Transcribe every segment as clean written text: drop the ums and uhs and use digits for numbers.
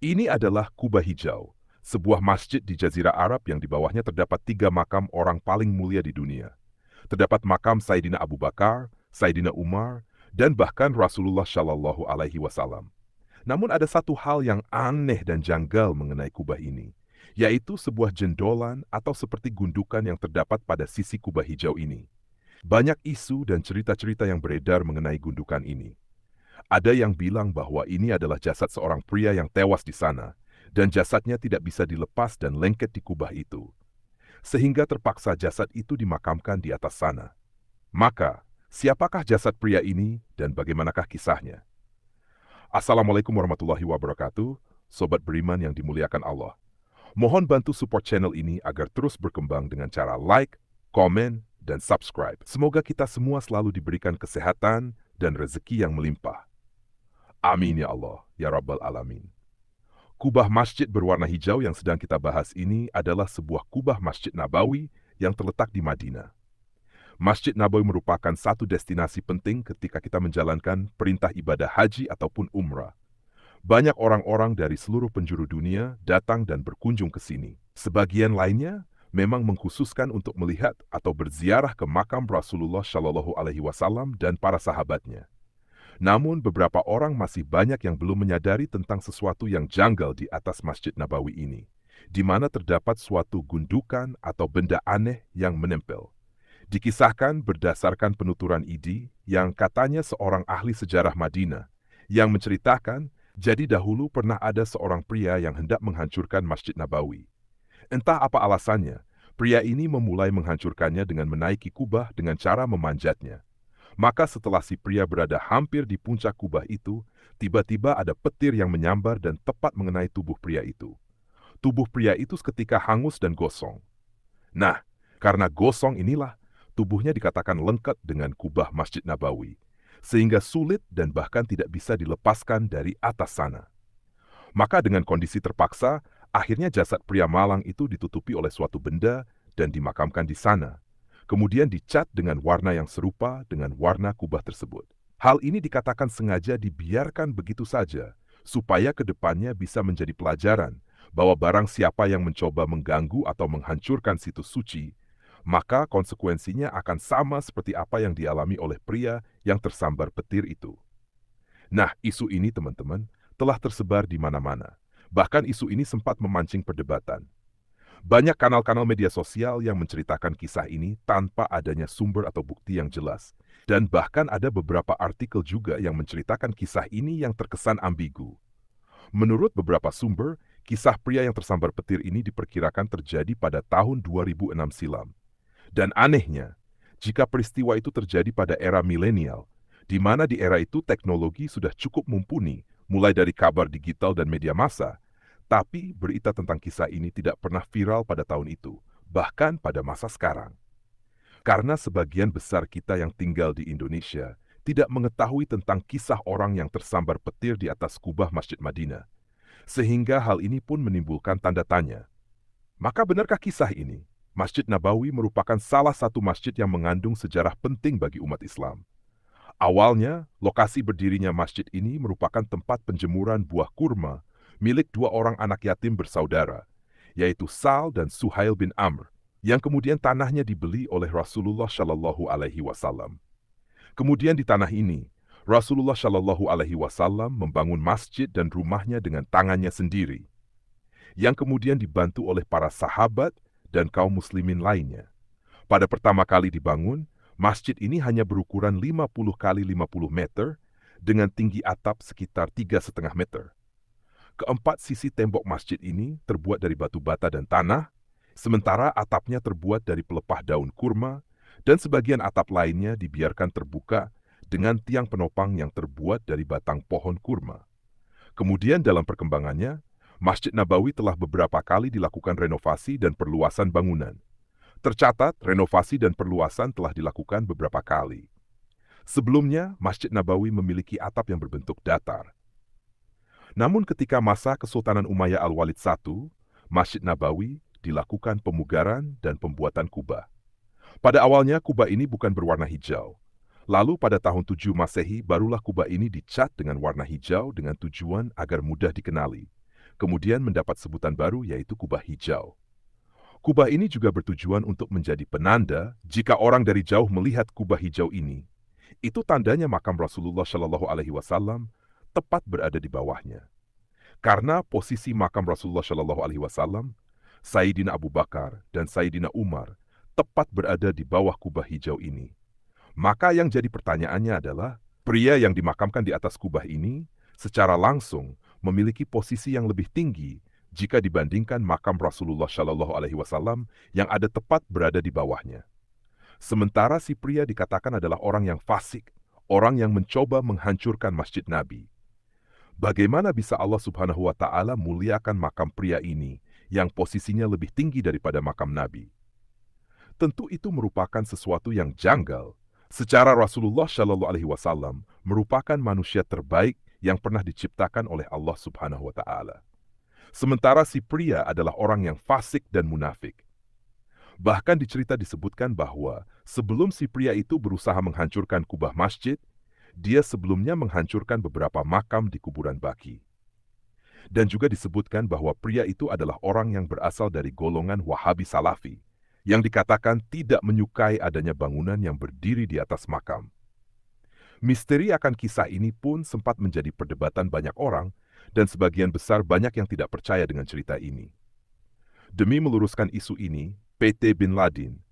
Ini adalah Kubah Hijau, sebuah masjid di Jazirah Arab yang di bawahnya terdapat 3 makam orang paling mulia di dunia. Terdapat makam Sayyidina Abu Bakar, Sayyidina Umar, dan bahkan Rasulullah Shallallahu Alaihi Wasallam. Namun ada satu hal yang aneh dan janggal mengenai kubah ini, yaitu sebuah jendolan atau seperti gundukan yang terdapat pada sisi kubah hijau ini. Banyak isu dan cerita-cerita yang beredar mengenai gundukan ini. Ada yang bilang bahwa ini adalah jasad seorang pria yang tewas di sana, dan jasadnya tidak bisa dilepas dan lengket di kubah itu, sehingga terpaksa jasad itu dimakamkan di atas sana. Maka, siapakah jasad pria ini dan bagaimanakah kisahnya? Assalamualaikum warahmatullahi wabarakatuh, Sobat Beriman yang dimuliakan Allah. Mohon bantu support channel ini agar terus berkembang dengan cara like, komen, dan subscribe. Semoga kita semua selalu diberikan kesehatan dan rezeki yang melimpah. Amin ya Allah, ya Rabbal Alamin. Kubah masjid berwarna hijau yang sedang kita bahas ini adalah sebuah kubah Masjid Nabawi yang terletak di Madinah. Masjid Nabawi merupakan satu destinasi penting ketika kita menjalankan perintah ibadah haji ataupun umrah. Banyak orang-orang dari seluruh penjuru dunia datang dan berkunjung ke sini. Sebagian lainnya memang mengkhususkan untuk melihat atau berziarah ke makam Rasulullah Shallallahu Alaihi Wasallam dan para sahabatnya. Namun beberapa orang masih banyak yang belum menyadari tentang sesuatu yang janggal di atas Masjid Nabawi ini, di mana terdapat suatu gundukan atau benda aneh yang menempel. Dikisahkan berdasarkan penuturan Idi yang katanya seorang ahli sejarah Madinah yang menceritakan jadi dahulu pernah ada seorang pria yang hendak menghancurkan Masjid Nabawi. Entah apa alasannya, pria ini memulai menghancurkannya dengan menaiki kubah dengan cara memanjatnya. Maka setelah si pria berada hampir di puncak kubah itu, tiba-tiba ada petir yang menyambar dan tepat mengenai tubuh pria itu. Tubuh pria itu seketika hangus dan gosong. Nah, karena gosong inilah, tubuhnya dikatakan lengket dengan kubah Masjid Nabawi, sehingga sulit dan bahkan tidak bisa dilepaskan dari atas sana. Maka dengan kondisi terpaksa, akhirnya jasad pria malang itu ditutupi oleh suatu benda dan dimakamkan di sana. Kemudian dicat dengan warna yang serupa dengan warna kubah tersebut. Hal ini dikatakan sengaja dibiarkan begitu saja, supaya kedepannya bisa menjadi pelajaran bahwa barang siapa yang mencoba mengganggu atau menghancurkan situs suci, maka konsekuensinya akan sama seperti apa yang dialami oleh pria yang tersambar petir itu. Nah, isu ini teman-teman telah tersebar di mana-mana. Bahkan isu ini sempat memancing perdebatan. Banyak kanal-kanal media sosial yang menceritakan kisah ini tanpa adanya sumber atau bukti yang jelas. Dan bahkan ada beberapa artikel juga yang menceritakan kisah ini yang terkesan ambigu. Menurut beberapa sumber, kisah pria yang tersambar petir ini diperkirakan terjadi pada tahun 2006 silam. Dan anehnya, jika peristiwa itu terjadi pada era milenial, di mana di era itu teknologi sudah cukup mumpuni, mulai dari kabar digital dan media massa, tapi berita tentang kisah ini tidak pernah viral pada tahun itu, bahkan pada masa sekarang. Karena sebagian besar kita yang tinggal di Indonesia tidak mengetahui tentang kisah orang yang tersambar petir di atas kubah Masjid Madinah, sehingga hal ini pun menimbulkan tanda tanya. Maka benarkah kisah ini? Masjid Nabawi merupakan salah satu masjid yang mengandung sejarah penting bagi umat Islam. Awalnya, lokasi berdirinya masjid ini merupakan tempat penjemuran buah kurma milik 2 orang anak yatim bersaudara, yaitu Sal dan Suhail bin Amr, yang kemudian tanahnya dibeli oleh Rasulullah Shallallahu Alaihi Wasallam. Kemudian di tanah ini, Rasulullah Shallallahu Alaihi Wasallam membangun masjid dan rumahnya dengan tangannya sendiri, yang kemudian dibantu oleh para sahabat dan kaum muslimin lainnya. Pada pertama kali dibangun, masjid ini hanya berukuran 50 kali 50 meter dengan tinggi atap sekitar 3,5 meter. Keempat sisi tembok masjid ini terbuat dari batu bata dan tanah, sementara atapnya terbuat dari pelepah daun kurma, dan sebagian atap lainnya dibiarkan terbuka dengan tiang penopang yang terbuat dari batang pohon kurma. Kemudian dalam perkembangannya, Masjid Nabawi telah beberapa kali dilakukan renovasi dan perluasan bangunan. Tercatat, renovasi dan perluasan telah dilakukan beberapa kali. Sebelumnya, Masjid Nabawi memiliki atap yang berbentuk datar. Namun ketika masa Kesultanan Umayyah Al-Walid I, Masjid Nabawi dilakukan pemugaran dan pembuatan kubah. Pada awalnya kubah ini bukan berwarna hijau. Lalu pada tahun 7 Masehi barulah kubah ini dicat dengan warna hijau dengan tujuan agar mudah dikenali. kemudian mendapat sebutan baru yaitu kubah hijau. Kubah ini juga bertujuan untuk menjadi penanda jika orang dari jauh melihat kubah hijau ini. Itu tandanya makam Rasulullah Shallallahu Alaihi Wasallam tepat berada di bawahnya. Karena posisi makam Rasulullah Shallallahu Alaihi Wasallam, Sayyidina Abu Bakar dan Sayyidina Umar tepat berada di bawah kubah hijau ini. Maka yang jadi pertanyaannya adalah, pria yang dimakamkan di atas kubah ini secara langsung memiliki posisi yang lebih tinggi jika dibandingkan makam Rasulullah Shallallahu Alaihi Wasallam yang ada tepat berada di bawahnya. Sementara si pria dikatakan adalah orang yang fasik, orang yang mencoba menghancurkan masjid Nabi. Bagaimana bisa Allah Subhanahu wa Ta'ala muliakan makam pria ini yang posisinya lebih tinggi daripada makam Nabi? Tentu itu merupakan sesuatu yang janggal. Secara Rasulullah Shallallahu Alaihi Wasallam merupakan manusia terbaik yang pernah diciptakan oleh Allah Subhanahu wa Ta'ala. Sementara si pria adalah orang yang fasik dan munafik. Bahkan di cerita disebutkan bahwa sebelum si pria itu berusaha menghancurkan kubah masjid, dia sebelumnya menghancurkan beberapa makam di kuburan Baqi. Dan juga disebutkan bahwa pria itu adalah orang yang berasal dari golongan Wahabi Salafi, yang dikatakan tidak menyukai adanya bangunan yang berdiri di atas makam. Misteri akan kisah ini pun sempat menjadi perdebatan banyak orang, dan sebagian besar banyak yang tidak percaya dengan cerita ini. Demi meluruskan isu ini, PT Bin Laden,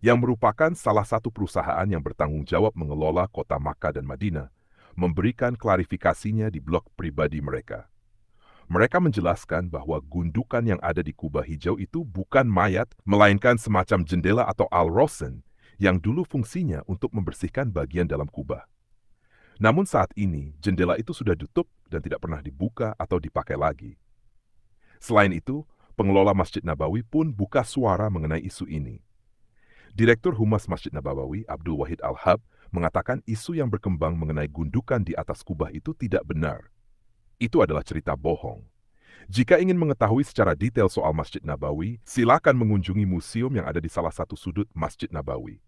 yang merupakan salah satu perusahaan yang bertanggung jawab mengelola kota Makkah dan Madinah, memberikan klarifikasinya di blog pribadi mereka. Mereka menjelaskan bahwa gundukan yang ada di kubah hijau itu bukan mayat, melainkan semacam jendela atau al-rosen yang dulu fungsinya untuk membersihkan bagian dalam kubah. Namun saat ini, jendela itu sudah ditutup dan tidak pernah dibuka atau dipakai lagi. Selain itu, pengelola Masjid Nabawi pun buka suara mengenai isu ini. Direktur Humas Masjid Nabawi, Abdul Wahid Al-Hab, mengatakan isu yang berkembang mengenai gundukan di atas kubah itu tidak benar. Itu adalah cerita bohong. Jika ingin mengetahui secara detail soal Masjid Nabawi, silakan mengunjungi museum yang ada di salah satu sudut Masjid Nabawi.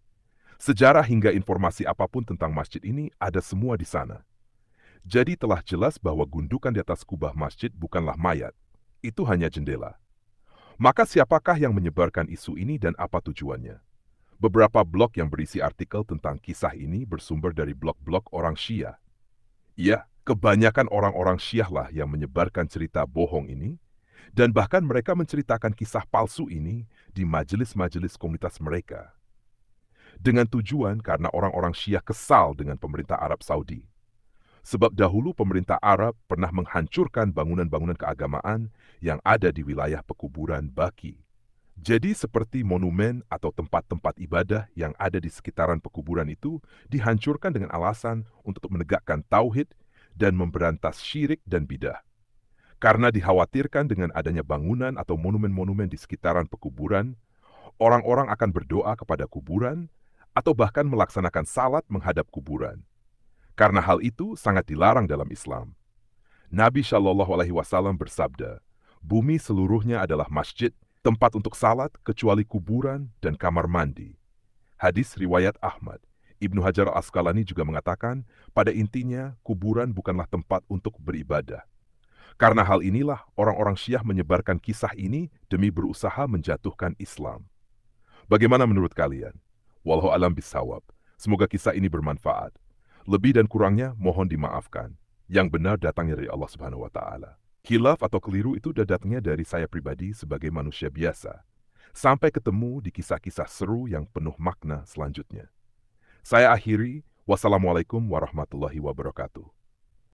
Sejarah hingga informasi apapun tentang masjid ini ada semua di sana. Jadi telah jelas bahwa gundukan di atas kubah masjid bukanlah mayat. Itu hanya jendela. Maka siapakah yang menyebarkan isu ini dan apa tujuannya? Beberapa blog yang berisi artikel tentang kisah ini bersumber dari blog-blog orang Syiah. Ya, kebanyakan orang-orang Syiah lah yang menyebarkan cerita bohong ini, dan bahkan mereka menceritakan kisah palsu ini di majelis-majelis komunitas mereka. Dengan tujuan karena orang-orang Syiah kesal dengan pemerintah Arab Saudi. Sebab dahulu pemerintah Arab pernah menghancurkan bangunan-bangunan keagamaan yang ada di wilayah pekuburan Baqi. Jadi seperti monumen atau tempat-tempat ibadah yang ada di sekitaran pekuburan itu dihancurkan dengan alasan untuk menegakkan tauhid dan memberantas syirik dan bidah. Karena dikhawatirkan dengan adanya bangunan atau monumen-monumen di sekitaran pekuburan, orang-orang akan berdoa kepada kuburan atau bahkan melaksanakan salat menghadap kuburan. Karena hal itu sangat dilarang dalam Islam. Nabi Shallallahu Alaihi Wasallam bersabda, bumi seluruhnya adalah masjid, tempat untuk salat kecuali kuburan dan kamar mandi. Hadis riwayat Ahmad. Ibnu Hajar Al-Asqalani juga mengatakan, pada intinya kuburan bukanlah tempat untuk beribadah. Karena hal inilah orang-orang Syiah menyebarkan kisah ini demi berusaha menjatuhkan Islam. Bagaimana menurut kalian? Wallahu a'lam bishawab. Semoga kisah ini bermanfaat. Lebih dan kurangnya mohon dimaafkan. Yang benar datangnya dari Allah Subhanahu wa Ta'ala. Khilaf atau keliru itu datangnya dari saya pribadi sebagai manusia biasa. Sampai ketemu di kisah-kisah seru yang penuh makna selanjutnya. Saya akhiri, wassalamualaikum warahmatullahi wabarakatuh.